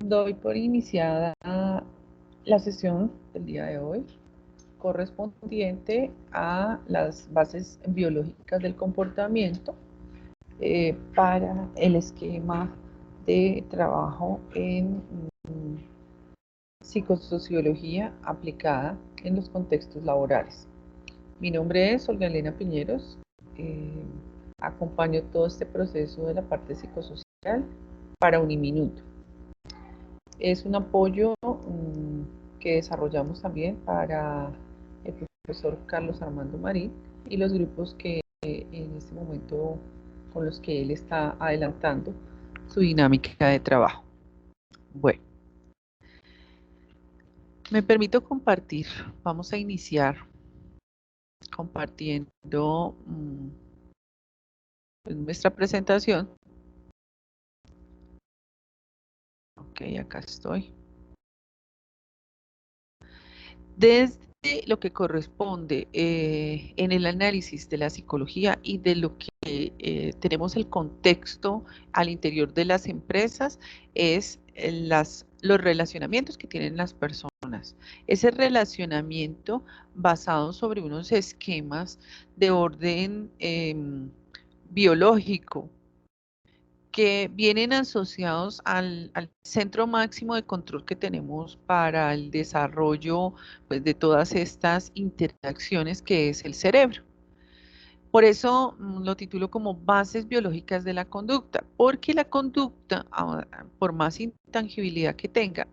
Doy por iniciada la sesión del día de hoy correspondiente a las bases biológicas del comportamiento para el esquema de trabajo en psicosociología aplicada en los contextos laborales. Mi nombre es Olga Elena Piñeros, acompaño todo este proceso de la parte psicosocial para Uniminuto. Es un apoyo que desarrollamos también para el profesor Carlos Armando Marín y los grupos que en este momento con los que él está adelantando su dinámica de trabajo. Bueno, me permito compartir. Vamos a iniciar compartiendo nuestra presentación. Ok, acá estoy. Desde lo que corresponde en el análisis de la psicología y de lo que tenemos el contexto al interior de las empresas, es los relacionamientos que tienen las personas. Ese relacionamiento basado sobre unos esquemas de orden biológico, que vienen asociados al centro máximo de control que tenemos para el desarrollo, pues, de todas estas interacciones, que es el cerebro. Por eso lo titulo como bases biológicas de la conducta, porque la conducta, por más intangibilidad que tenga,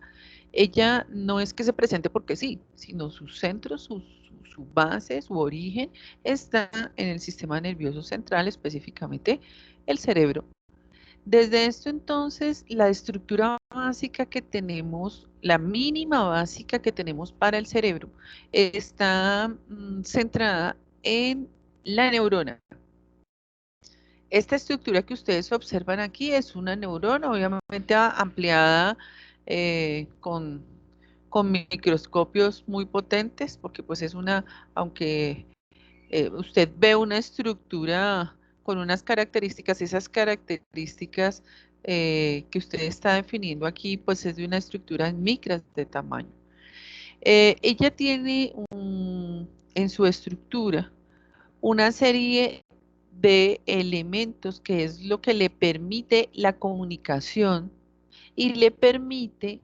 ella no es que se presente porque sí, sino su centro, su base, su origen está en el sistema nervioso central, específicamente el cerebro. Desde esto entonces, la estructura básica que tenemos, la mínima básica que tenemos para el cerebro, está centrada en la neurona. Esta estructura que ustedes observan aquí es una neurona, obviamente ampliada con microscopios muy potentes, porque pues es una, aunque usted ve una estructura con unas características, esas características que usted está definiendo aquí, pues es de una estructura en micras de tamaño. Ella tiene en su estructura una serie de elementos que es lo que le permite la comunicación y le permite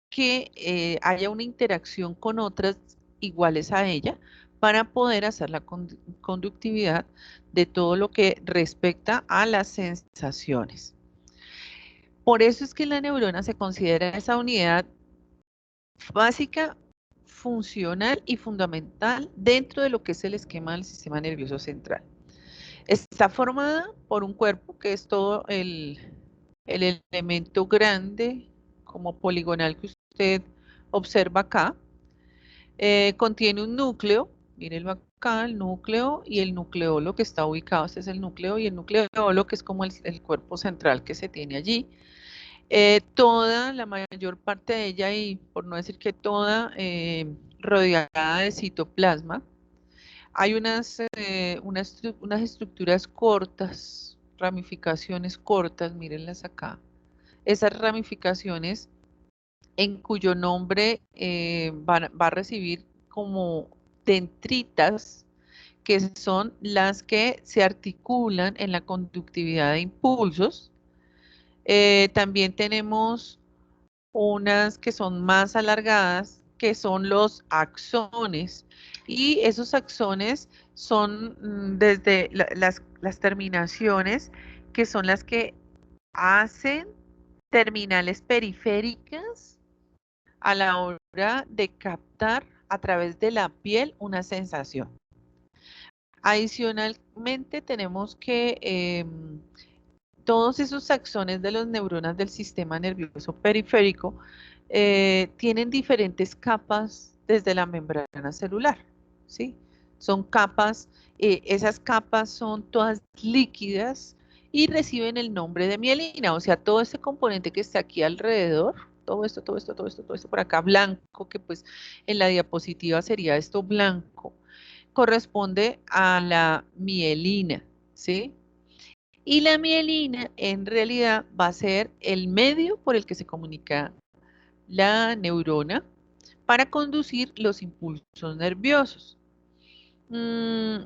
que haya una interacción con otras iguales a ella para poder hacer la conductividad de todo lo que respecta a las sensaciones. Por eso es que la neurona se considera esa unidad básica, funcional y fundamental dentro de lo que es el esquema del sistema nervioso central. Está formada por un cuerpo que es todo el elemento grande como poligonal que usted observa acá. Contiene un núcleo, mírenlo acá, el núcleo y el nucleolo que está ubicado, este es el núcleo, y el nucleolo que es como el cuerpo central que se tiene allí. Toda, la mayor parte de ella, y por no decir que toda, rodeada de citoplasma. Hay unas estructuras cortas, ramificaciones cortas, mírenlas acá. Esas ramificaciones en cuyo nombre va a recibir como dendritas, que son las que se articulan en la conductividad de impulsos. También tenemos unas que son más alargadas, que son los axones, y esos axones son desde las terminaciones, que son las que hacen terminales periféricas a la hora de captar a través de la piel una sensación. Adicionalmente tenemos que todos esos axones de las neuronas del sistema nervioso periférico tienen diferentes capas desde la membrana celular, ¿sí? Son capas, esas capas son todas líquidas y reciben el nombre de mielina, o sea, todo ese componente que está aquí alrededor, todo esto por acá blanco, que pues en la diapositiva sería esto blanco, corresponde a la mielina, ¿sí? Y la mielina en realidad va a ser el medio por el que se comunica la neurona para conducir los impulsos nerviosos. Mm,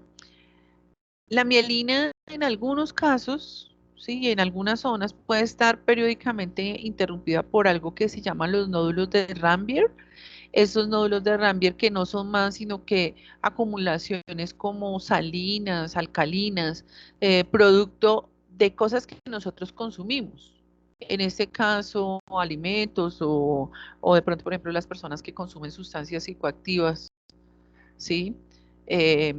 la mielina en algunos casos, sí, en algunas zonas puede estar periódicamente interrumpida por algo que se llaman los nódulos de Rambier. Esos nódulos de Rambier que no son más sino que acumulaciones como salinas, alcalinas, producto de cosas que nosotros consumimos. En este caso, alimentos o de pronto, por ejemplo, las personas que consumen sustancias psicoactivas, ¿sí? Eh,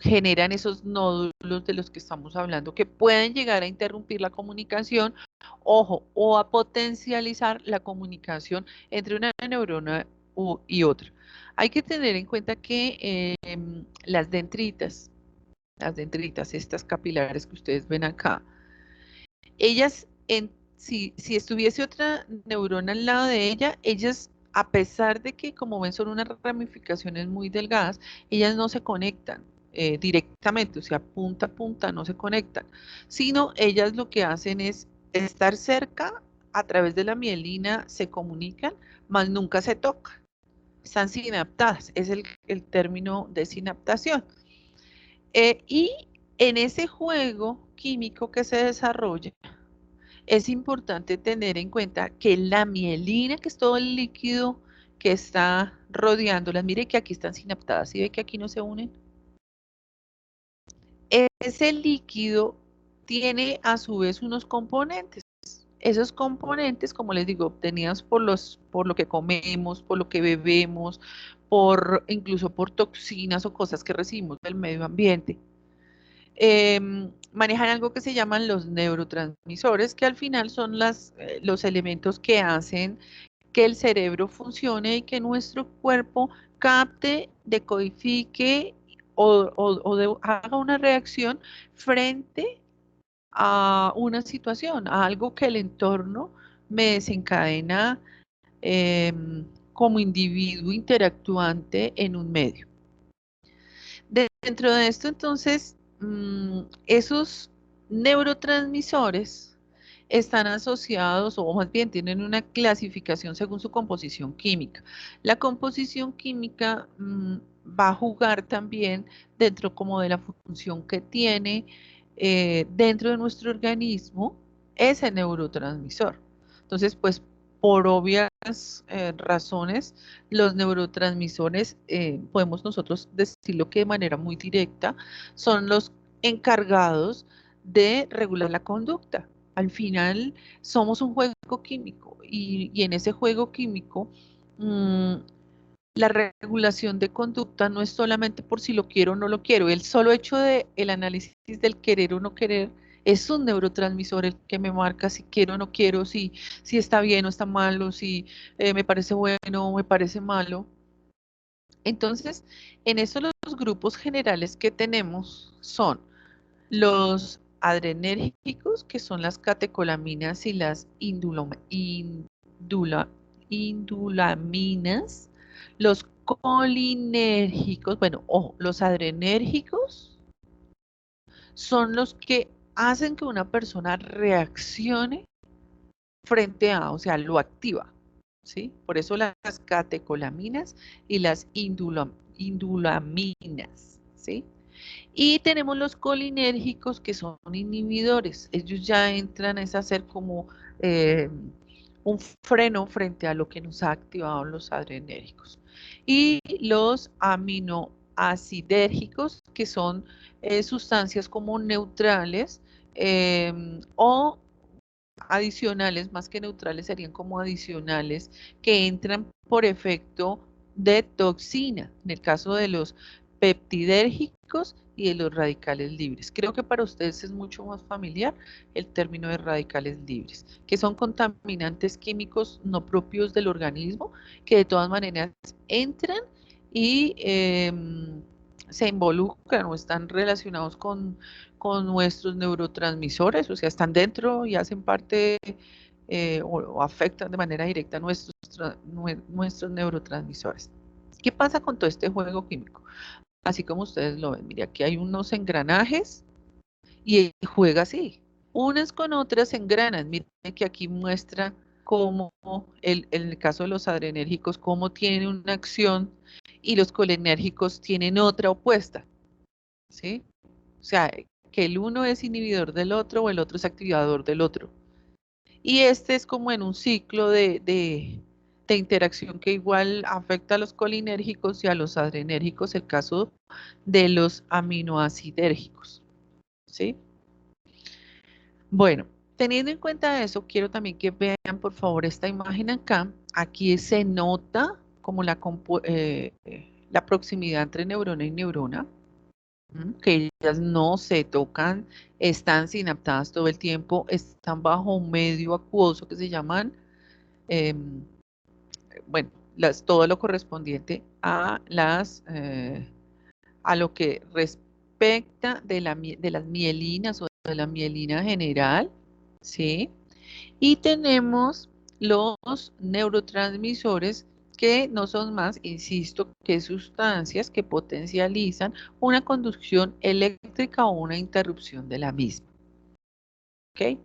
generan esos nódulos de los que estamos hablando que pueden llegar a interrumpir la comunicación, ojo, o a potencializar la comunicación entre una neurona y otra. Hay que tener en cuenta que las dendritas, estas capilares que ustedes ven acá, ellas, si estuviese otra neurona al lado de ella, ellas, a pesar de que, como ven, son unas ramificaciones muy delgadas, ellas no se conectan directamente, o sea, punta a punta no se conectan, sino ellas lo que hacen es estar cerca, a través de la mielina se comunican, mas nunca se tocan. Están sinaptadas, es el término de sinaptación. Y en ese juego químico que se desarrolla, es importante tener en cuenta que la mielina, que es todo el líquido que está rodeándolas, mire que aquí están sinaptadas, ¿sí ve que aquí no se unen? Ese líquido tiene a su vez unos componentes. Esos componentes, como les digo, obtenidos por lo que comemos, por lo que bebemos, incluso por toxinas o cosas que recibimos del medio ambiente. Manejan algo que se llaman los neurotransmisores, que al final son los elementos que hacen que el cerebro funcione y que nuestro cuerpo capte, decodifique haga una reacción frente a una situación, a algo que el entorno me desencadena como individuo interactuante en un medio. Dentro de esto, entonces, esos neurotransmisores están asociados, o más bien tienen una clasificación según su composición química. La composición química va a jugar también dentro como de la función que tiene dentro de nuestro organismo ese neurotransmisor. Entonces, pues por obvias razones, los neurotransmisores, podemos nosotros decirlo que de manera muy directa, son los encargados de regular la conducta. Al final somos un juego químico y en ese juego químico mmm, la regulación de conducta no es solamente por si lo quiero o no lo quiero. El solo hecho de el análisis del querer o no querer es un neurotransmisor el que me marca si quiero o no quiero, si está bien o está malo, si me parece bueno o me parece malo. Entonces, en eso los grupos generales que tenemos son los adrenérgicos, que son las catecolaminas y las indulaminas, los colinérgicos, bueno, ojo, los adrenérgicos son los que hacen que una persona reaccione frente a, o sea, lo activa, ¿sí? Por eso las catecolaminas y las indulaminas, ¿sí? Y tenemos los colinérgicos que son inhibidores. Ellos ya entran a hacer como eh, un freno frente a lo que nos ha activado los adrenérgicos. Y los aminoacidérgicos, que son sustancias como neutrales o adicionales, más que neutrales, serían como adicionales, que entran por efecto de toxina, en el caso de los peptidérgicos y de los radicales libres. Creo que para ustedes es mucho más familiar el término de radicales libres, que son contaminantes químicos no propios del organismo, que de todas maneras entran y se involucran o están relacionados con nuestros neurotransmisores, o sea, están dentro y hacen parte o afectan de manera directa nuestros neurotransmisores. ¿Qué pasa con todo este juego químico? Así como ustedes lo ven, mire, aquí hay unos engranajes y juega así. unas con otras se engranan. Miren que aquí muestra cómo, en el caso de los adrenérgicos, cómo tiene una acción y los colinérgicos tienen otra opuesta, ¿sí? O sea, que el uno es inhibidor del otro o el otro es activador del otro. Y este es como en un ciclo de interacción que igual afecta a los colinérgicos y a los adrenérgicos, el caso de los aminoacidérgicos, ¿sí? Bueno, teniendo en cuenta eso, quiero también que vean por favor esta imagen acá. Aquí se nota como la proximidad entre neurona y neurona, que ellas no se tocan, están sinaptadas todo el tiempo, están bajo un medio acuoso que se llaman, em, bueno, todo lo correspondiente a a lo que respecta de las mielinas o de la mielina general, ¿sí? Y tenemos los neurotransmisores que no son más, insisto, que sustancias que potencializan una conducción eléctrica o una interrupción de la misma. ¿Ok?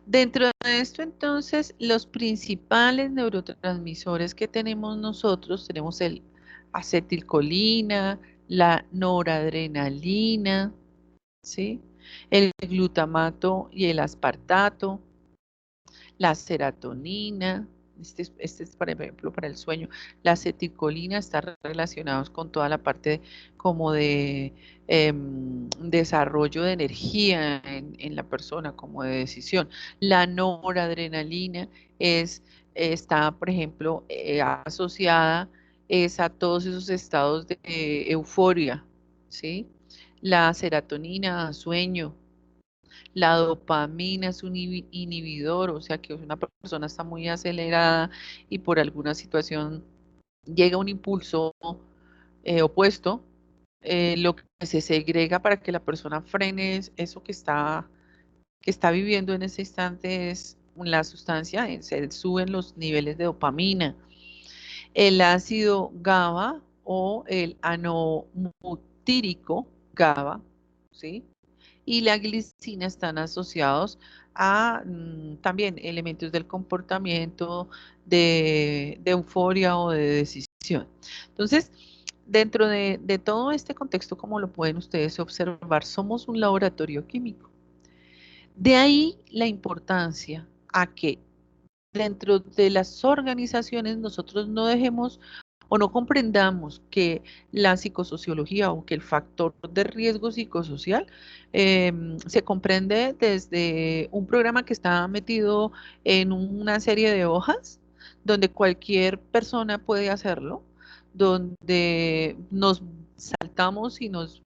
Dentro de esto, entonces, los principales neurotransmisores que tenemos nosotros, tenemos el acetilcolina, la noradrenalina, ¿sí? El glutamato y el aspartato, la serotonina, este es, por ejemplo, para el sueño. La acetilcolina está relacionada con toda la parte como de desarrollo de energía en la persona, como de decisión. La noradrenalina está, por ejemplo, asociada a todos esos estados de euforia, ¿sí? La serotonina, sueño. La dopamina es un inhibidor, o sea que una persona está muy acelerada y por alguna situación llega un impulso opuesto, lo que se segrega para que la persona frene eso que está viviendo en ese instante es la sustancia, se suben los niveles de dopamina. El ácido GABA o el anomutírico GABA, ¿sí? Y la glicina están asociados a también elementos del comportamiento, de euforia o de decisión. Entonces, dentro de todo este contexto, como lo pueden ustedes observar, somos un laboratorio químico. De ahí la importancia a que dentro de las organizaciones nosotros no dejemos o no comprendamos que la psicosociología o que el factor de riesgo psicosocial se comprende desde un programa que está metido en una serie de hojas donde cualquier persona puede hacerlo, donde nos saltamos y nos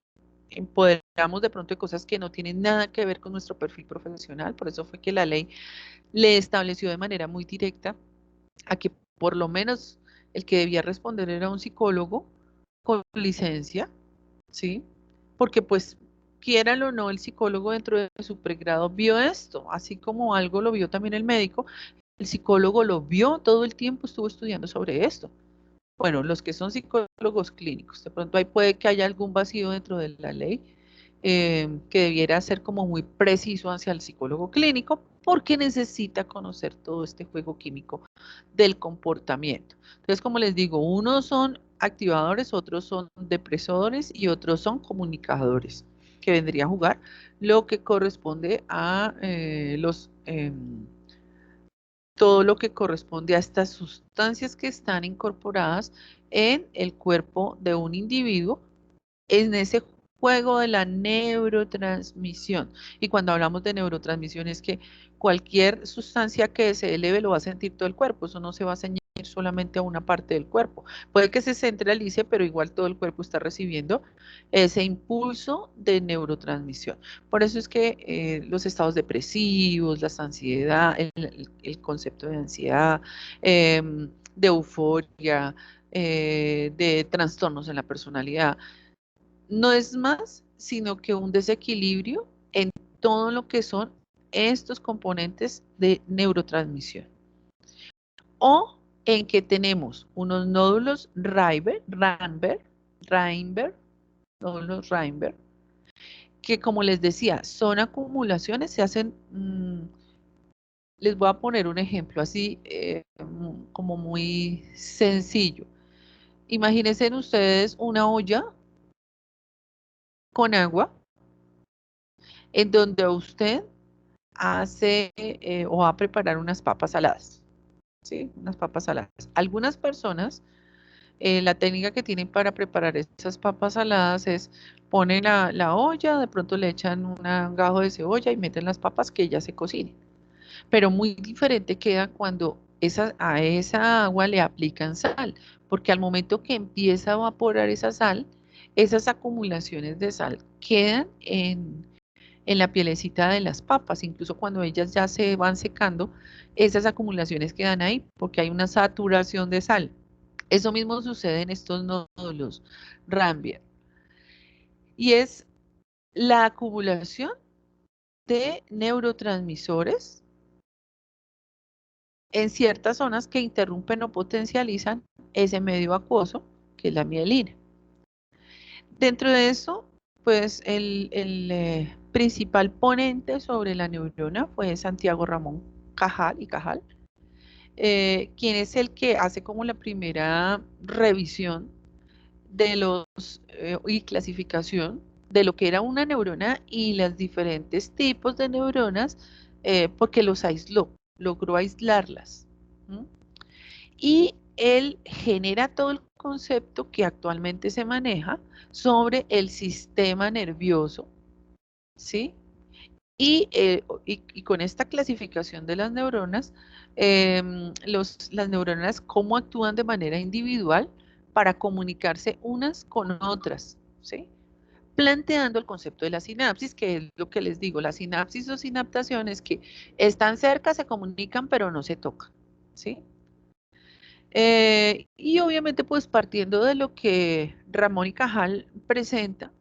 empoderamos de pronto de cosas que no tienen nada que ver con nuestro perfil profesional. Por eso fue que la ley le estableció de manera muy directa a que por lo menos el que debía responder era un psicólogo con licencia, ¿sí? Porque pues quieran o no, el psicólogo dentro de su pregrado vio esto, así como algo lo vio también el médico, el psicólogo lo vio todo el tiempo, estuvo estudiando sobre esto. Bueno, los que son psicólogos clínicos, de pronto ahí puede que haya algún vacío dentro de la ley que debiera ser como muy preciso hacia el psicólogo clínico porque necesita conocer todo este juego químico del comportamiento. Entonces, como les digo, unos son activadores, otros son depresores y otros son comunicadores, que vendría a jugar lo que corresponde a todo lo que corresponde a estas sustancias que están incorporadas en el cuerpo de un individuo en ese juego de la neurotransmisión. Y cuando hablamos de neurotransmisión es que cualquier sustancia que se eleve lo va a sentir todo el cuerpo, eso no se va a ceñir solamente a una parte del cuerpo. Puede que se centralice, pero igual todo el cuerpo está recibiendo ese impulso de neurotransmisión. Por eso es que los estados depresivos, las ansiedad, el concepto de ansiedad, de euforia, de trastornos en la personalidad, no es más sino que un desequilibrio en todo lo que son estos componentes de neurotransmisión. O en que tenemos unos nódulos Reinberg, nódulos Reinberg, que como les decía, son acumulaciones, se hacen, les voy a poner un ejemplo así, como muy sencillo. Imagínense ustedes una olla con agua en donde usted hace o va a preparar unas papas saladas, ¿sí? Unas papas saladas. Algunas personas, la técnica que tienen para preparar esas papas saladas es ponen la olla, de pronto le echan un gajo de cebolla y meten las papas que ya se cocinen. Pero muy diferente queda cuando a esa agua le aplican sal, porque al momento que empieza a evaporar esa sal, esas acumulaciones de sal quedan en la pielecita de las papas, incluso cuando ellas ya se van secando, esas acumulaciones quedan ahí porque hay una saturación de sal. Eso mismo sucede en estos nódulos Rambier y es la acumulación de neurotransmisores en ciertas zonas que interrumpen o potencializan ese medio acuoso, que es la mielina. Dentro de eso, pues el principal ponente sobre la neurona fue Santiago Ramón Cajal, quien es el que hace como la primera revisión de los y clasificación de lo que era una neurona y los diferentes tipos de neuronas, porque los aisló, logró aislarlas. ¿Mm? Y él genera todo el concepto que actualmente se maneja sobre el sistema nervioso, ¿sí? Y con esta clasificación de las neuronas, las neuronas cómo actúan de manera individual para comunicarse unas con otras, ¿sí? Planteando el concepto de la sinapsis, que es lo que les digo, la sinapsis o sinaptaciones que están cerca, se comunican, pero no se tocan, ¿sí? Y obviamente, pues partiendo de lo que Ramón y Cajal presenta,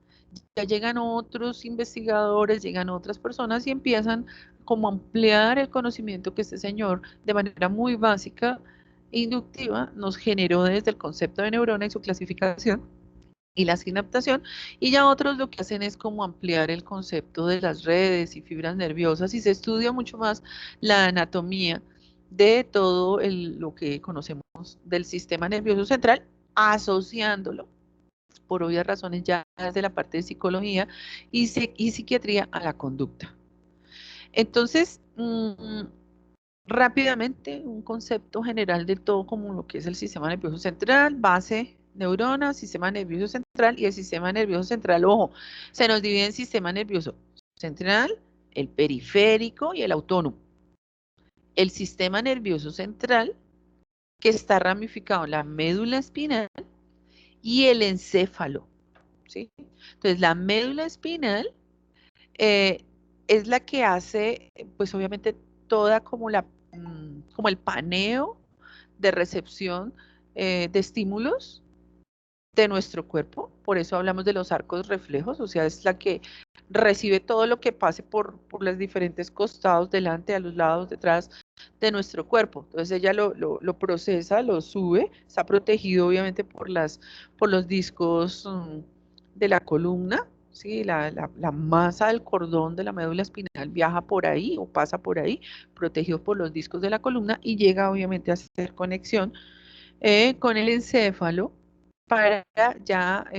ya llegan otros investigadores, llegan otras personas y empiezan como a ampliar el conocimiento que este señor, de manera muy básica, inductiva, nos generó desde el concepto de neurona y su clasificación y la sinaptación, y ya otros lo que hacen es como ampliar el concepto de las redes y fibras nerviosas y se estudia mucho más la anatomía de todo lo que conocemos del sistema nervioso central, asociándolo por obvias razones ya desde la parte de psicología y psiquiatría a la conducta. Entonces, rápidamente, un concepto general de todo como lo que es el sistema nervioso central, base, neurona, sistema nervioso central y el sistema nervioso central, ojo, se nos divide en sistema nervioso central, el periférico y el autónomo. El sistema nervioso central, que está ramificado en la médula espinal y el encéfalo, ¿sí? Entonces, la médula espinal eh, es la que hace, pues obviamente, toda como el paneo de recepción de estímulos de nuestro cuerpo, por eso hablamos de los arcos reflejos, o sea, es la que recibe todo lo que pase por los diferentes costados, delante, a los lados, detrás de nuestro cuerpo. Entonces ella lo procesa, lo sube, está protegido obviamente por los discos de la columna, ¿sí? La masa del cordón de la médula espinal viaja por ahí o pasa por ahí, protegido por los discos de la columna y llega obviamente a hacer conexión con el encéfalo para ya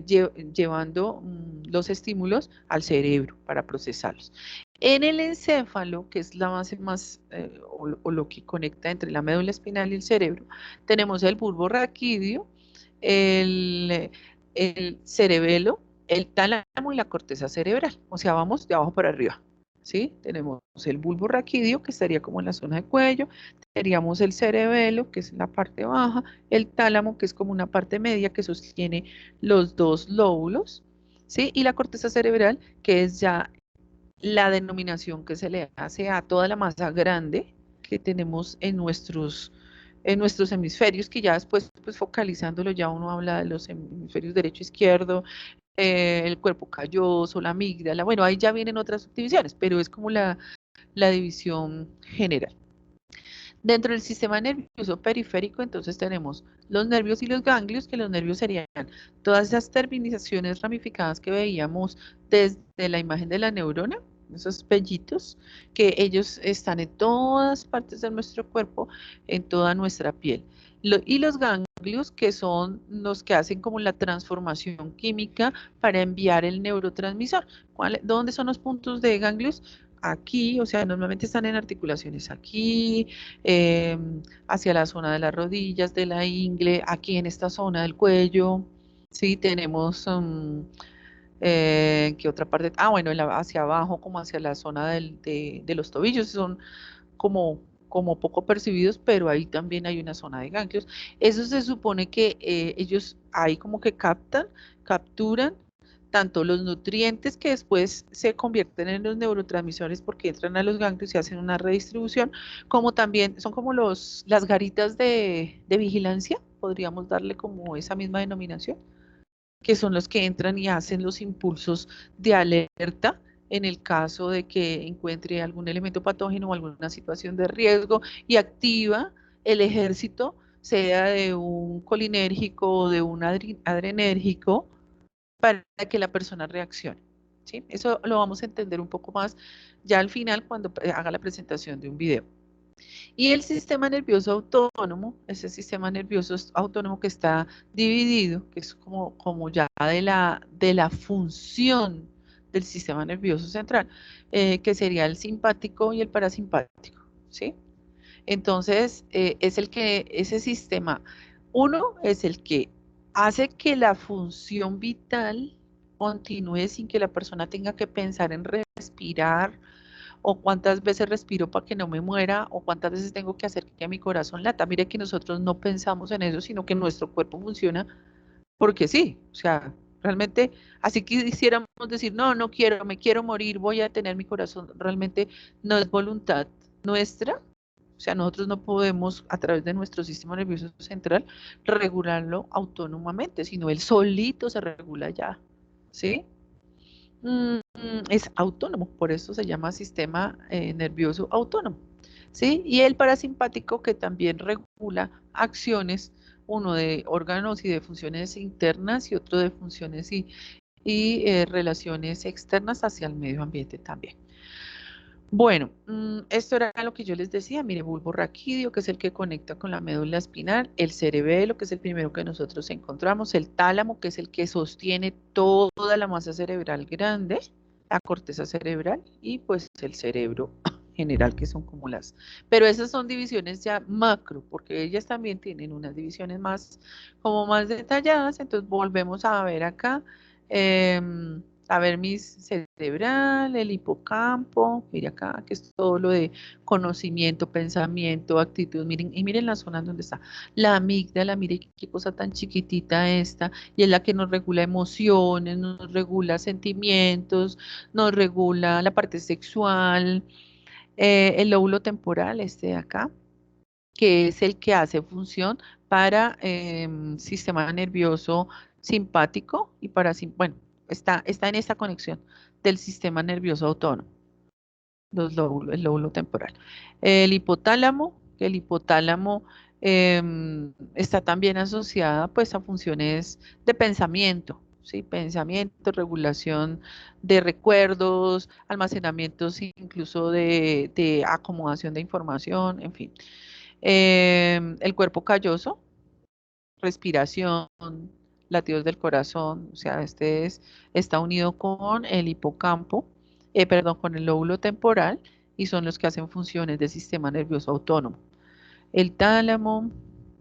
llevando los estímulos al cerebro para procesarlos. En el encéfalo, que es la base más, o lo que conecta entre la médula espinal y el cerebro, tenemos el bulbo raquídeo, el, el cerebelo, el tálamo y la corteza cerebral. O sea, vamos de abajo para arriba. ¿Sí? Tenemos el bulbo raquídeo, que estaría como en la zona de cuello, tendríamos el cerebelo, que es en la parte baja, el tálamo, que es como una parte media que sostiene los dos lóbulos, ¿sí? Y la corteza cerebral, que es ya la denominación que se le hace a toda la masa grande que tenemos en nuestros hemisferios, que ya después, pues focalizándolo, ya uno habla de los hemisferios derecho e izquierdo, el cuerpo calloso, la amígdala, bueno, ahí ya vienen otras subdivisiones, pero es como la división general. Dentro del sistema nervioso periférico, entonces tenemos los nervios y los ganglios, que los nervios serían todas esas terminaciones ramificadas que veíamos desde la imagen de la neurona, esos pellitos, que ellos están en todas partes de nuestro cuerpo, en toda nuestra piel. Y los ganglios, que son los que hacen como la transformación química para enviar el neurotransmisor. ¿Dónde son los puntos de ganglios? Aquí, o sea, normalmente están en articulaciones aquí, eh, hacia la zona de las rodillas, de la ingle, aquí en esta zona del cuello. Sí, tenemos, ¿qué otra parte? Ah, bueno, hacia abajo, como hacia la zona de los tobillos, son como poco percibidos, pero ahí también hay una zona de ganglios. Eso se supone que ellos ahí como que capturan tanto los nutrientes que después se convierten en los neurotransmisores porque entran a los ganglios y hacen una redistribución, como también son como las garitas de vigilancia, podríamos darle como esa misma denominación, que son los que entran y hacen los impulsos de alerta en el caso de que encuentre algún elemento patógeno o alguna situación de riesgo y activa el ejército, sea de un colinérgico o de un adrenérgico, para que la persona reaccione. ¿Sí? Eso lo vamos a entender un poco más ya al final cuando haga la presentación de un video. Y el sistema nervioso autónomo, ese sistema nervioso autónomo que está dividido, que es como ya de la función del sistema nervioso central, que sería el simpático y el parasimpático, ¿sí? Entonces, ese sistema, uno es el que hace que la función vital continúe sin que la persona tenga que pensar en respirar, o cuántas veces respiro para que no me muera, o cuántas veces tengo que hacer que mi corazón lata. Mire que nosotros no pensamos en eso, sino que nuestro cuerpo funciona porque sí, o sea, realmente, así que quisiéramos decir, no, no quiero, me quiero morir, voy a tener mi corazón, realmente no es voluntad nuestra, o sea, nosotros no podemos a través de nuestro sistema nervioso central regularlo autónomamente, sino él solito se regula ya, ¿sí? Es autónomo, por eso se llama sistema nervioso autónomo, ¿sí? Y el parasimpático que también regula acciones, uno de órganos y de funciones internas y otro de funciones y relaciones externas hacia el medio ambiente también. Bueno, esto era lo que yo les decía, mire, bulbo raquídeo, que es el que conecta con la médula espinal, el cerebelo, que es el primero que nosotros encontramos, el tálamo, que es el que sostiene toda la masa cerebral grande, la corteza cerebral, y pues el cerebro general, que son como pero esas son divisiones ya macro, porque ellas también tienen unas divisiones como más detalladas, entonces volvemos a ver acá, a ver mi cerebral, el hipocampo, mire acá, que es todo lo de conocimiento, pensamiento, actitud, miren, y miren la zona donde está. La amígdala, mire qué cosa tan chiquitita esta, y es la que nos regula emociones, nos regula sentimientos, nos regula la parte sexual, el lóbulo temporal, este de acá, que es el que hace función para sistema nervioso simpático y bueno, está en esta conexión del sistema nervioso autónomo, el lóbulo temporal. El hipotálamo, que el hipotálamo está también asociada pues a funciones de pensamiento, ¿sí? Pensamiento, regulación de recuerdos, almacenamientos incluso de acomodación de información, en fin. El cuerpo calloso, respiración, latidos del corazón, o sea, está unido con el hipocampo, perdón, con el lóbulo temporal y son los que hacen funciones del sistema nervioso autónomo. El tálamo,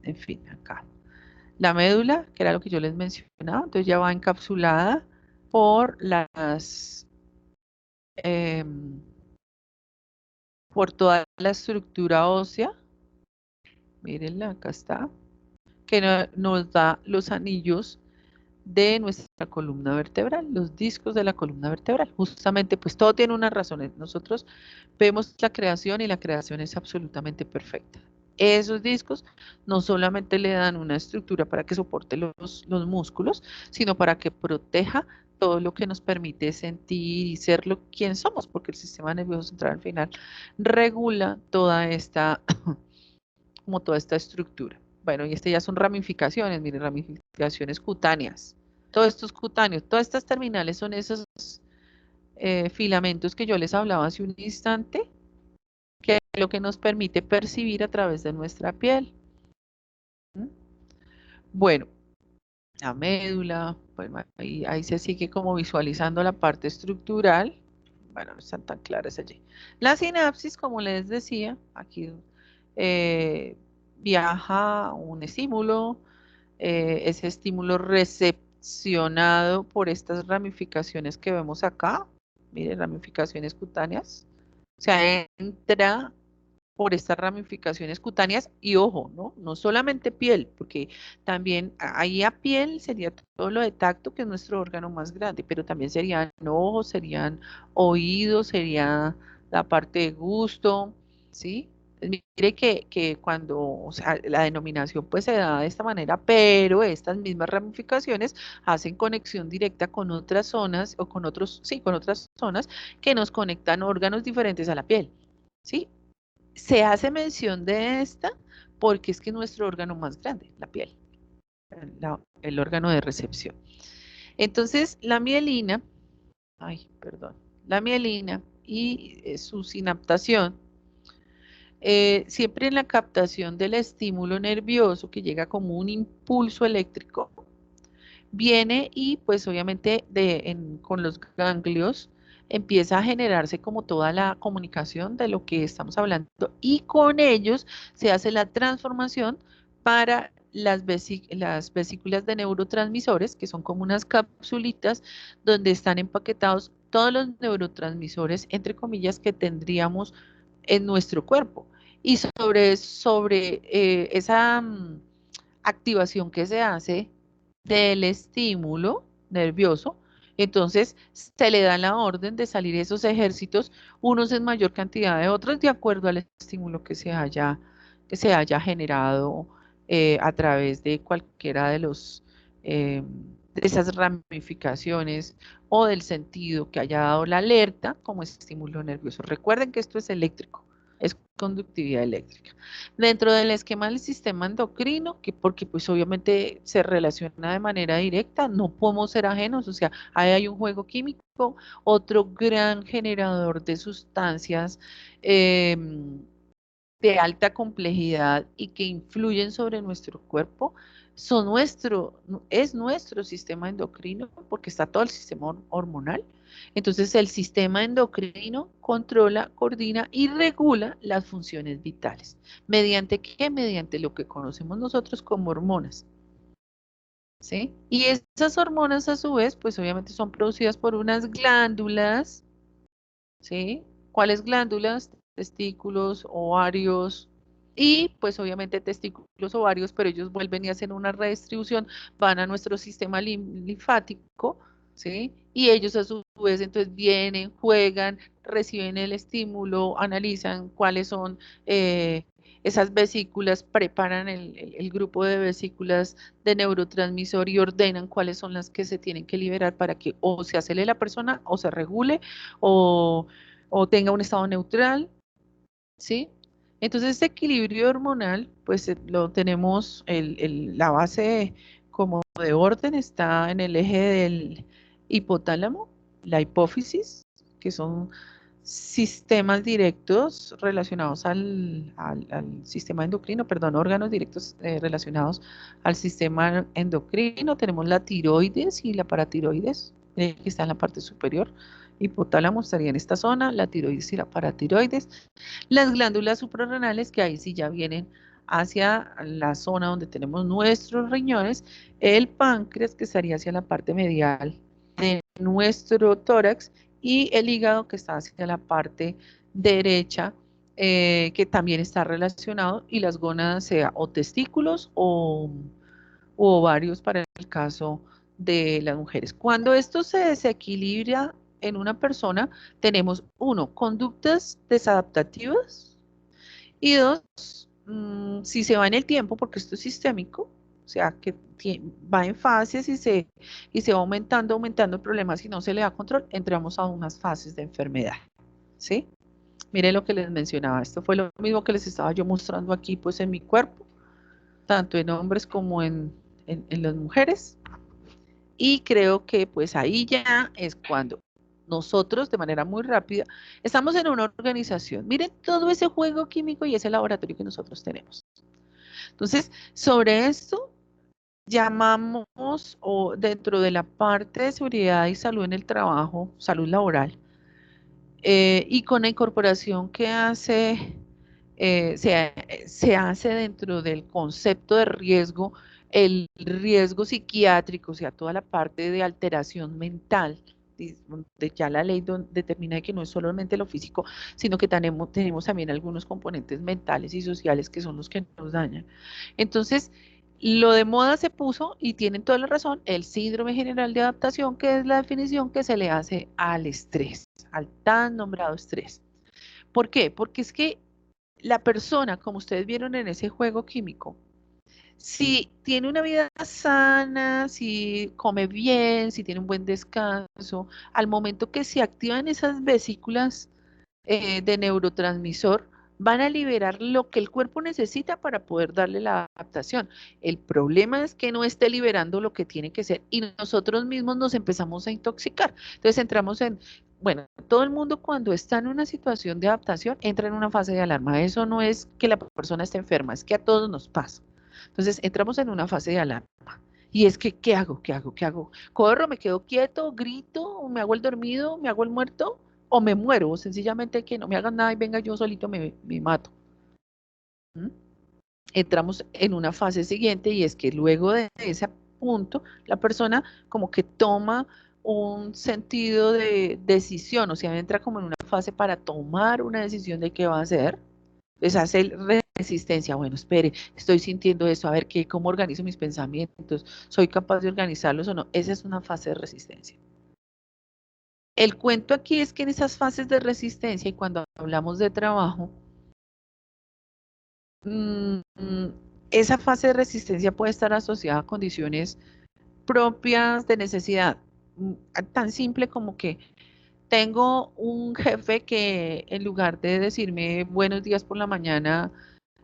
en fin, acá. La médula, que era lo que yo les mencionaba, entonces ya va encapsulada por em, por toda la estructura ósea. Mírenla, acá está, que nos da los anillos de nuestra columna vertebral, los discos de la columna vertebral. Justamente, pues todo tiene una razón. Nosotros vemos la creación y la creación es absolutamente perfecta. Esos discos no solamente le dan una estructura para que soporte los músculos, sino para que proteja todo lo que nos permite sentir y ser quien somos, porque el sistema nervioso central al final regula toda esta como toda esta estructura. Bueno, y este ya son ramificaciones, miren, ramificaciones cutáneas. Todo esto es cutáneo, todas estas terminales son esos filamentos que yo les hablaba hace un instante, que es lo que nos permite percibir a través de nuestra piel. ¿Mm? Bueno, la médula, bueno, ahí se sigue como visualizando la parte estructural. Bueno, no están tan claras allí. La sinapsis, como les decía, aquí viaja un estímulo, ese estímulo recepcionado por estas ramificaciones que vemos acá, miren, ramificaciones cutáneas, o sea, entra por estas ramificaciones cutáneas y ojo, ¿no? No solamente piel, porque también ahí a piel sería todo lo de tacto, que es nuestro órgano más grande, pero también serían ojos, serían oídos, sería la parte de gusto, ¿sí? Mire que cuando, o sea, la denominación pues se da de esta manera, pero estas mismas ramificaciones hacen conexión directa con otras zonas o con otros, sí, con otras zonas que nos conectan órganos diferentes a la piel, ¿sí? Se hace mención de esta porque es que es nuestro órgano más grande, la piel, el órgano de recepción. Entonces, la mielina, ay, perdón, la mielina y su sinaptación, siempre en la captación del estímulo nervioso que llega como un impulso eléctrico, viene y pues obviamente con los ganglios empieza a generarse como toda la comunicación de lo que estamos hablando y con ellos se hace la transformación para las vesículas de neurotransmisores, que son como unas capsulitas donde están empaquetados todos los neurotransmisores, entre comillas, que tendríamos en nuestro cuerpo. Y sobre esa activación que se hace del estímulo nervioso, entonces se le da la orden de salir esos ejércitos, unos en mayor cantidad de otros, de acuerdo al estímulo que se haya generado a través de cualquiera de esas ramificaciones o del sentido que haya dado la alerta como estímulo nervioso. Recuerden que esto es eléctrico, es conductividad eléctrica. Dentro del esquema del sistema endocrino, que porque pues obviamente se relaciona de manera directa, no podemos ser ajenos, o sea, ahí hay un juego químico, otro gran generador de sustancias de alta complejidad y que influyen sobre nuestro cuerpo, es nuestro sistema endocrino, porque está todo el sistema hormonal. Entonces, el sistema endocrino controla, coordina y regula las funciones vitales. ¿Mediante qué? Mediante lo que conocemos nosotros como hormonas. ¿Sí? Y esas hormonas, a su vez, pues obviamente son producidas por unas glándulas, ¿sí? ¿Cuáles glándulas? Testículos, ovarios, y pues obviamente testículos, ovarios, pero ellos vuelven y hacen una redistribución, van a nuestro sistema linfático, ¿sí? Y ellos a su vez entonces vienen, juegan, reciben el estímulo, analizan cuáles son esas vesículas, preparan el grupo de vesículas de neurotransmisor y ordenan cuáles son las que se tienen que liberar para que o se acelere la persona o se regule o, o tenga un estado neutral, ¿sí? Entonces, este equilibrio hormonal, pues lo tenemos, la base como de orden está en el eje del hipotálamo, la hipófisis, que son sistemas directos relacionados al sistema endocrino, perdón, órganos directos relacionados al sistema endocrino. Tenemos la tiroides y la paratiroides, que está en la parte superior. Hipotálamo estaría en esta zona, la tiroides y la paratiroides. Las glándulas suprarrenales, que ahí sí ya vienen hacia la zona donde tenemos nuestros riñones, el páncreas, que estaría hacia la parte medial de nuestro tórax, y el hígado, que está hacia la parte derecha, que también está relacionado, y las gónadas, sea o testículos u ovarios para el caso de las mujeres. Cuando esto se desequilibra en una persona, tenemos uno, conductas desadaptativas, y dos, si se va en el tiempo, porque esto es sistémico, o sea, que va en fases y se va aumentando el problema, si no se le da control, entramos a unas fases de enfermedad, ¿sí? Miren lo que les mencionaba, esto fue lo mismo que les estaba yo mostrando aquí, pues en mi cuerpo, tanto en hombres como en las mujeres. Y creo que pues ahí ya es cuando nosotros de manera muy rápida estamos en una organización. Miren todo ese juego químico y ese laboratorio que nosotros tenemos. Entonces, sobre esto llamamos o dentro de la parte de seguridad y salud en el trabajo, salud laboral, y con la incorporación que hace, se hace dentro del concepto de riesgo, el riesgo psiquiátrico, o sea, toda la parte de alteración mental, donde ya la ley determina que no es solamente lo físico, sino que tenemos también algunos componentes mentales y sociales que son los que nos dañan. Entonces, lo de moda se puso, y tienen toda la razón, el síndrome general de adaptación, que es la definición que se le hace al estrés, al tan nombrado estrés. ¿Por qué? Porque es que la persona, como ustedes vieron en ese juego químico, si tiene una vida sana, si come bien, si tiene un buen descanso, al momento que se activan esas vesículas de neurotransmisor, van a liberar lo que el cuerpo necesita para poder darle la adaptación. El problema es que no esté liberando lo que tiene que ser y nosotros mismos nos empezamos a intoxicar. Entonces entramos en, bueno, todo el mundo cuando está en una situación de adaptación entra en una fase de alarma. Eso no es que la persona esté enferma, es que a todos nos pasa. Entonces entramos en una fase de alarma. Y es que, ¿qué hago? ¿Qué hago? ¿Qué hago? ¿Corro? ¿Me quedo quieto? ¿Grito? ¿Me hago el dormido? ¿Me hago el muerto? O me muero, o sencillamente que no me hagan nada y venga yo solito me mato. ¿Mm? Entramos en una fase siguiente y es que luego de ese punto, la persona como que toma un sentido de decisión, o sea, entra como en una fase para tomar una decisión de qué va a hacer. Pues hace resistencia, bueno, espere, estoy sintiendo eso, a ver qué, cómo organizo mis pensamientos, soy capaz de organizarlos o no. Esa es una fase de resistencia. El cuento aquí es que en esas fases de resistencia y cuando hablamos de trabajo, mm, esa fase de resistencia puede estar asociada a condiciones propias de necesidad, tan simple como que tengo un jefe que en lugar de decirme buenos días por la mañana,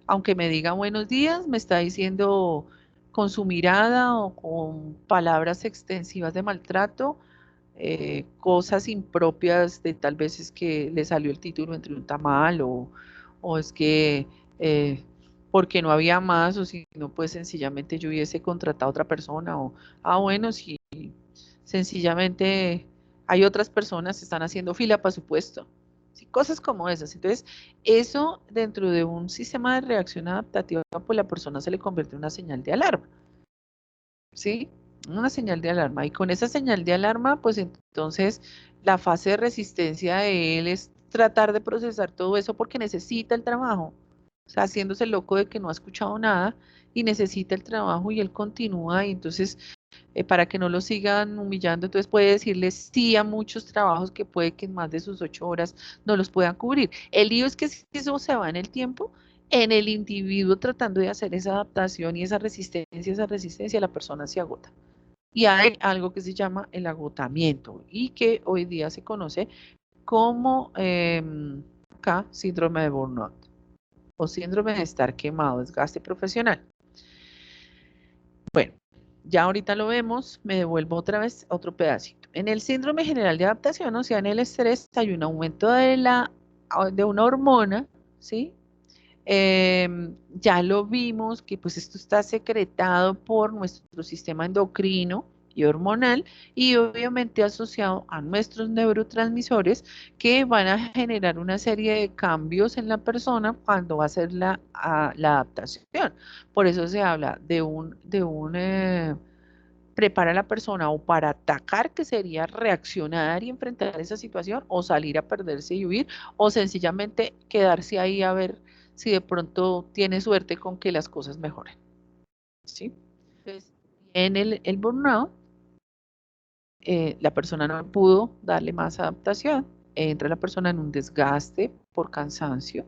aunque me diga buenos días, me está diciendo con su mirada o con palabras extensivas de maltrato, cosas impropias de tal vez es que le salió el título entre un tamal o es que eh, porque no había más o si no, pues sencillamente yo hubiese contratado a otra persona o, bueno, si sencillamente hay otras personas que están haciendo fila para su puesto. Sí, cosas como esas. Entonces, eso dentro de un sistema de reacción adaptativa, pues la persona se le convierte en una señal de alarma. ¿Sí? Una señal de alarma. Y con esa señal de alarma, pues entonces la fase de resistencia de él es tratar de procesar todo eso porque necesita el trabajo. O sea, haciéndose loco de que no ha escuchado nada y necesita el trabajo y él continúa y entonces para que no lo sigan humillando, entonces puede decirle sí a muchos trabajos que puede que en más de sus 8 horas no los puedan cubrir. El lío es que si eso se va en el tiempo, en el individuo tratando de hacer esa adaptación y esa resistencia, la persona se agota. Y hay algo que se llama el agotamiento y que hoy día se conoce como acá, síndrome de burnout o síndrome de estar quemado, desgaste profesional. Bueno, ya ahorita lo vemos, me devuelvo otra vez otro pedacito. En el síndrome general de adaptación, o sea, en el estrés, hay un aumento de una hormona, ¿sí? Ya lo vimos que pues esto está secretado por nuestro sistema endocrino y hormonal y obviamente asociado a nuestros neurotransmisores que van a generar una serie de cambios en la persona cuando va a hacer la adaptación. Por eso se habla de un prepara a la persona o para atacar, que sería reaccionar y enfrentar esa situación, o salir a perderse y huir, o sencillamente quedarse ahí a ver si de pronto tiene suerte con que las cosas mejoren. ¿Sí? Entonces, en el burnout, la persona no pudo darle más adaptación, entra la persona en un desgaste por cansancio.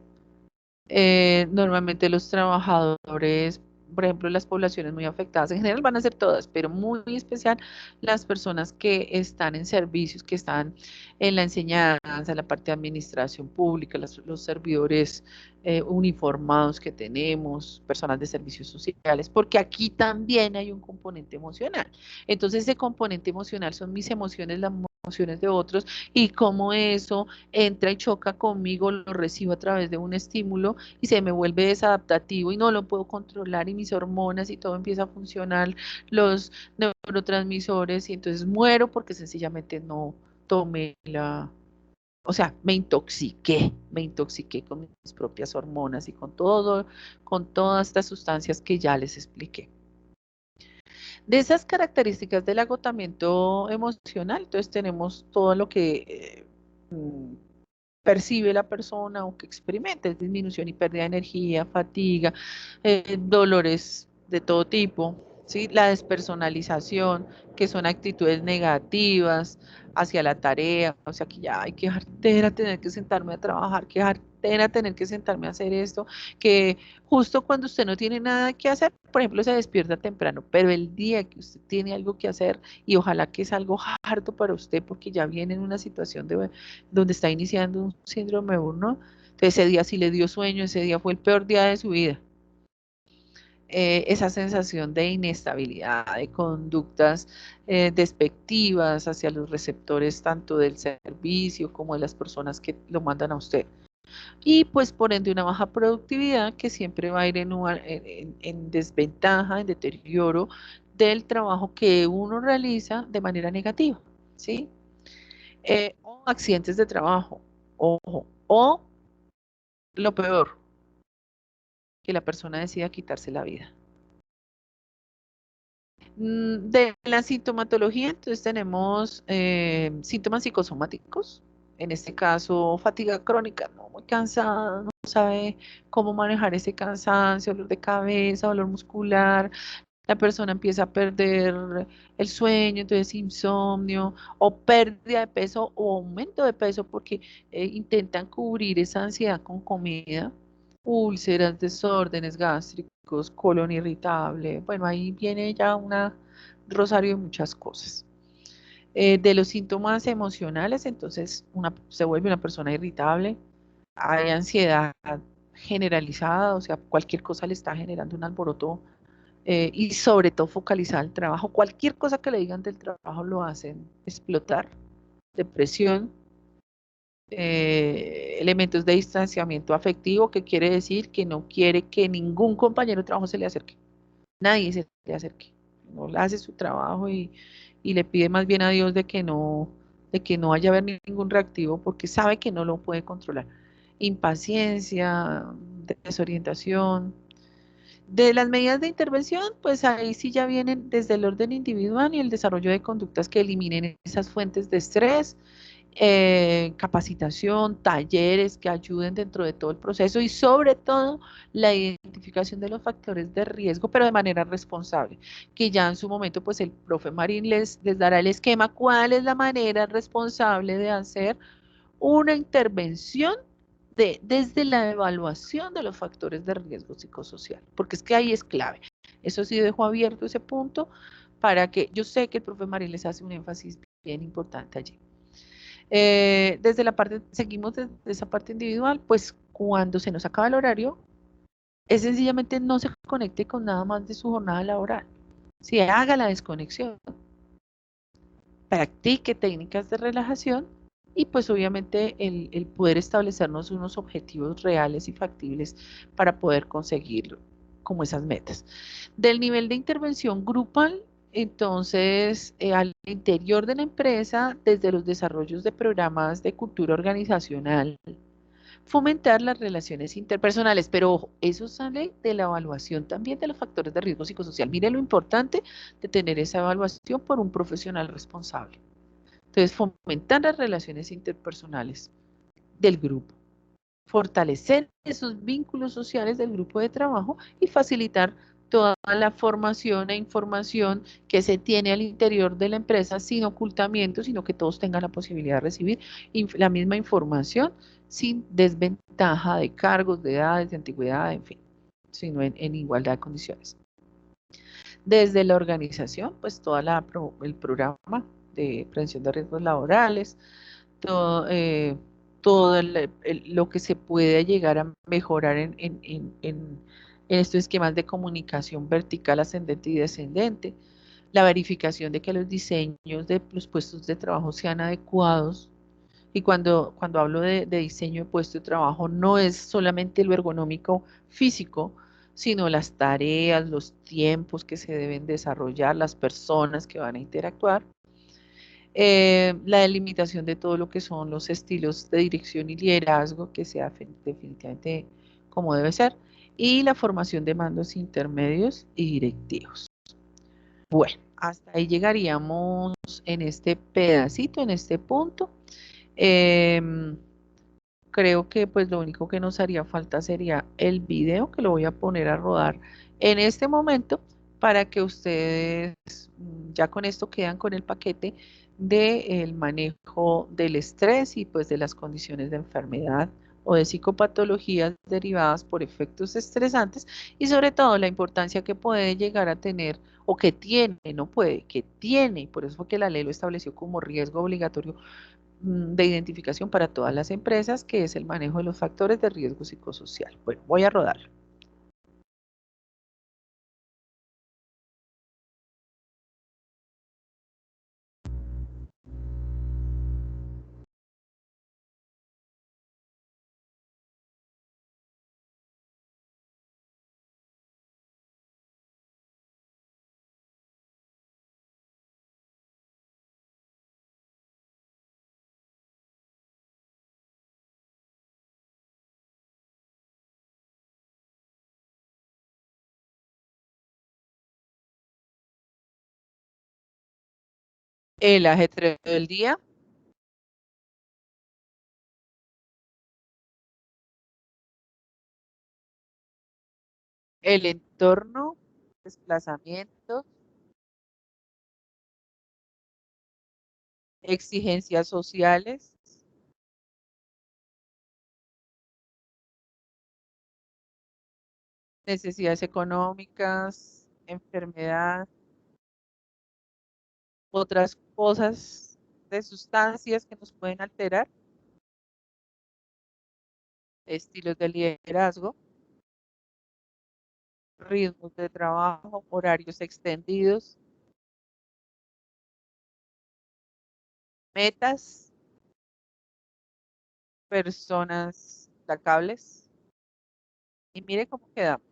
Normalmente los trabajadores por ejemplo, las poblaciones muy afectadas, en general van a ser todas, pero muy especial las personas que están en servicios, que están en la enseñanza, en la parte de administración pública, los servidores uniformados que tenemos, personas de servicios sociales, porque aquí también hay un componente emocional. Entonces, ese componente emocional son mis emociones, las emociones de otros, y cómo eso entra y choca conmigo, lo recibo a través de un estímulo y se me vuelve desadaptativo y no lo puedo controlar y mis hormonas y todo empieza a funcionar, los neurotransmisores, y entonces muero porque sencillamente no tomé o sea, me intoxiqué con mis propias hormonas y con todo, con todas estas sustancias que ya les expliqué. De esas características del agotamiento emocional, entonces tenemos todo lo que percibe la persona o que experimenta, es disminución y pérdida de energía, fatiga, dolores de todo tipo, ¿sí? La despersonalización, que son actitudes negativas hacia la tarea, o sea que ya hay que jartera tener que sentarme a trabajar, que jartera tener que sentarme a hacer esto, que justo cuando usted no tiene nada que hacer, por ejemplo, se despierta temprano, pero el día que usted tiene algo que hacer, y ojalá que es algo harto para usted, porque ya viene en una situación donde está iniciando un síndrome de burnout, entonces ese día sí le dio sueño, ese día fue el peor día de su vida. Esa sensación de inestabilidad, de conductas despectivas hacia los receptores tanto del servicio como de las personas que lo mandan a usted. Y pues por ende una baja productividad que siempre va a ir en desventaja, en deterioro del trabajo que uno realiza de manera negativa, ¿sí? O accidentes de trabajo, ojo, o lo peor, que la persona decida quitarse la vida. De la sintomatología, entonces tenemos síntomas psicosomáticos, en este caso fatiga crónica, ¿no? Muy cansada, no sabe cómo manejar ese cansancio, dolor de cabeza, dolor muscular, la persona empieza a perder el sueño, entonces insomnio, o pérdida de peso o aumento de peso porque intentan cubrir esa ansiedad con comida, úlceras, desórdenes gástricos, colon irritable, bueno, ahí viene ya un rosario de muchas cosas. De los síntomas emocionales, entonces se vuelve una persona irritable, hay ansiedad generalizada, o sea, cualquier cosa le está generando un alboroto y sobre todo focalizada al trabajo. Cualquier cosa que le digan del trabajo lo hacen explotar. Depresión, elementos de distanciamiento afectivo, que quiere decir que no quiere que ningún compañero de trabajo se le acerque. Nadie se le acerque. No le hace su trabajo y le pide más bien a Dios de que no haya haber ningún reactivo porque sabe que no lo puede controlar. Impaciencia, desorientación. De las medidas de intervención, pues ahí sí ya vienen desde el orden individual y el desarrollo de conductas que eliminen esas fuentes de estrés, capacitación, talleres que ayuden dentro de todo el proceso y sobre todo la identificación de los factores de riesgo, pero de manera responsable, que ya en su momento pues el profe Marín les dará el esquema, cuál es la manera responsable de hacer una intervención desde la evaluación de los factores de riesgo psicosocial, porque es que ahí es clave. Eso sí dejo abierto ese punto para que yo sé que el profe Marín les hace un énfasis bien importante allí. Desde la parte, seguimos desde esa parte individual, pues cuando se nos acaba el horario, es sencillamente no se conecte con nada más de su jornada laboral. Si haga la desconexión, practique técnicas de relajación y pues obviamente el poder establecernos unos objetivos reales y factibles para poder conseguir como esas metas. Del nivel de intervención grupal, entonces al interior de la empresa, desde los desarrollos de programas de cultura organizacional, fomentar las relaciones interpersonales, pero ojo, eso sale de la evaluación también de los factores de riesgo psicosocial. Mire lo importante de tener esa evaluación por un profesional responsable. Entonces, fomentar las relaciones interpersonales del grupo, fortalecer esos vínculos sociales del grupo de trabajo y facilitar toda la formación e información que se tiene al interior de la empresa sin ocultamiento, sino que todos tengan la posibilidad de recibir la misma información sin desventaja de cargos, de edades, de antigüedad, en fin. sino en igualdad de condiciones. Desde la organización, pues el programa de prevención de riesgos laborales, todo, todo lo que se puede llegar a mejorar en estos esquemas de comunicación vertical, ascendente y descendente, la verificación de que los diseños de los puestos de trabajo sean adecuados. Y cuando hablo de diseño de puesto de trabajo, no es solamente lo ergonómico físico, sino las tareas, los tiempos que se deben desarrollar, las personas que van a interactuar, la delimitación de todo lo que son los estilos de dirección y liderazgo, que sea definitivamente como debe ser, y la formación de mandos intermedios y directivos. Bueno, hasta ahí llegaríamos en este pedacito, en este punto. Em, Creo que pues lo único que nos haría falta sería el video que lo voy a poner a rodar en este momento para que ustedes ya con esto quedan con el paquete del manejo del estrés y pues de las condiciones de enfermedad o de psicopatologías derivadas por efectos estresantes y sobre todo la importancia que puede llegar a tener o que tiene, no puede, que tiene, y por eso fue que la ley lo estableció como riesgo obligatorio de identificación para todas las empresas, que es el manejo de los factores de riesgo psicosocial. Bueno, voy a rodar. El ajetreo del día, el entorno, desplazamientos, exigencias sociales, necesidades económicas, enfermedad, otras cosas de sustancias que nos pueden alterar, estilos de liderazgo, ritmos de trabajo, horarios extendidos, metas, personas destacables. Y mire cómo quedamos.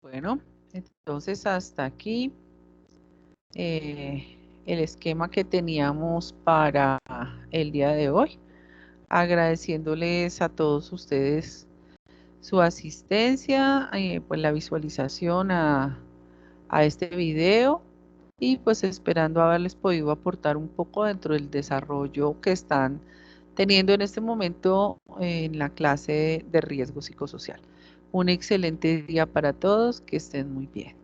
Bueno, entonces hasta aquí el esquema que teníamos para el día de hoy. Agradeciéndoles a todos ustedes su asistencia, pues la visualización a este video y pues esperando haberles podido aportar un poco dentro del desarrollo que están teniendo en este momento en la clase de riesgo psicosocial. Un excelente día para todos, que estén muy bien.